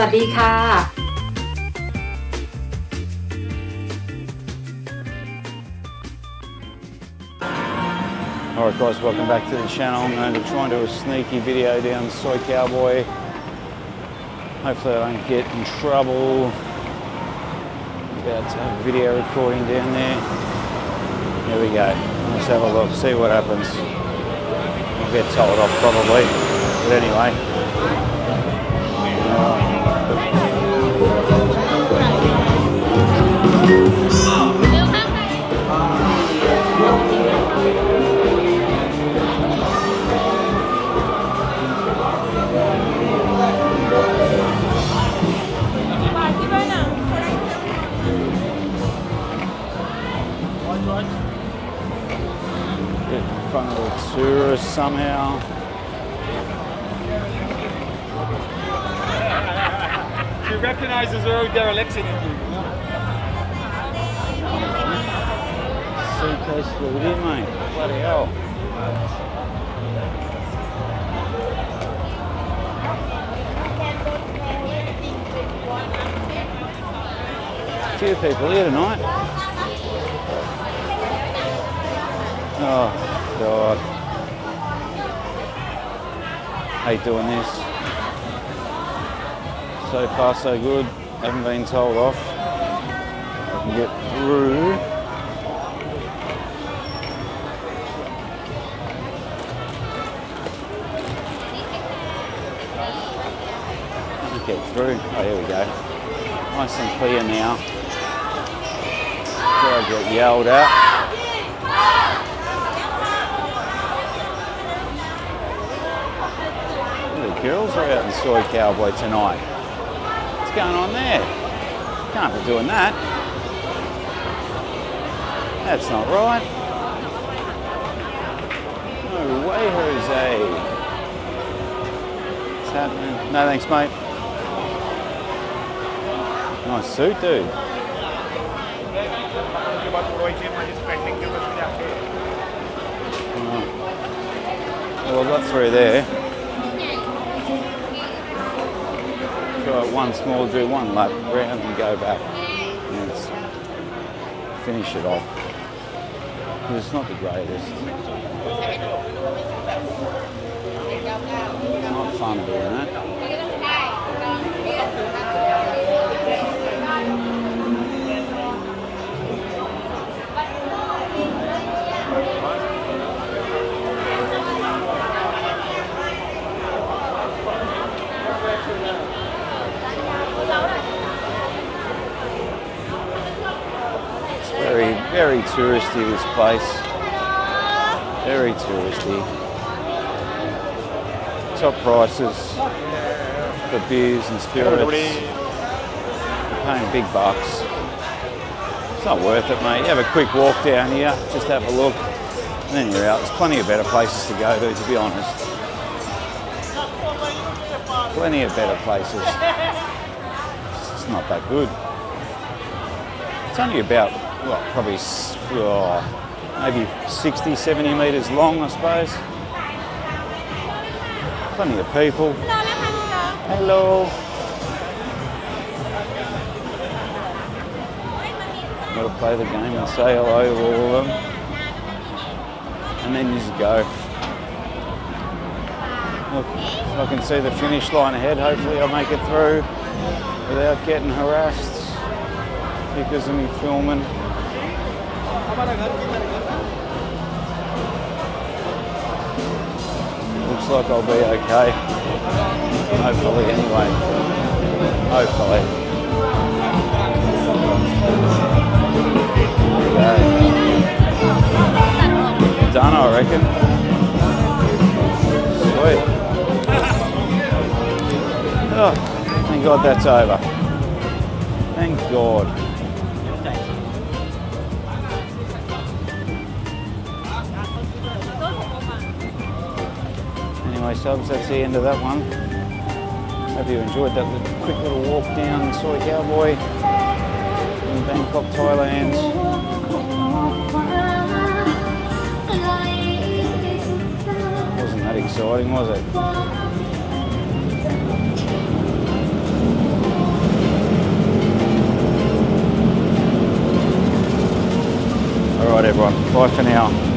วัสดีค่ะ Alright guys, welcome back to the channel. I'm going to try and do a sneaky video down Soi Cowboy. Hopefully I don't get in trouble. About to have a video recording down there. Here we go. Let's have a look, see what happens. I'll get told off probably, but anyway. Get in front of the tourists somehow. She recognises her own dereliction in you. So close to it in, mate. Bloody hell. A few people here tonight. Oh, God. Hate doing this. So far, so good. Haven't been told off. I can get through. Get through. Oh, here we go. Nice and clear now. Before I get yelled at. The girls are out in Soi Cowboy tonight. What's going on there? Can't be doing that. That's not right. No way, Jose. What's happening? No thanks, mate. Nice suit, dude. Well, I got through there. Try one small, do one lap round and go back. And finish it off. Because it's not the greatest. It's not fun doing that. Very touristy, this place. Very touristy. Top prices for beers and spirits. You're paying big bucks. It's not worth it, mate. You have a quick walk down here, just have a look, and then you're out. There's plenty of better places to go to be honest. Plenty of better places. It's just not that good. It's only about, well, probably maybe 60, 70 metres long, I suppose. Plenty of people. Hello. Got to play the game and say hello to all of them. And then you just go. Look, if I can see the finish line ahead, hopefully I'll make it through without getting harassed because of me filming. Looks like I'll be okay. Hopefully anyway. Hopefully. Okay. Done, I reckon. Sweet. Oh, thank God that's over. Thank God. Anyway, subs, that's the end of that one. Hope you enjoyed that quick little walk down Soi Cowboy in Bangkok, Thailand. Wasn't that exciting, was it? Bye for now.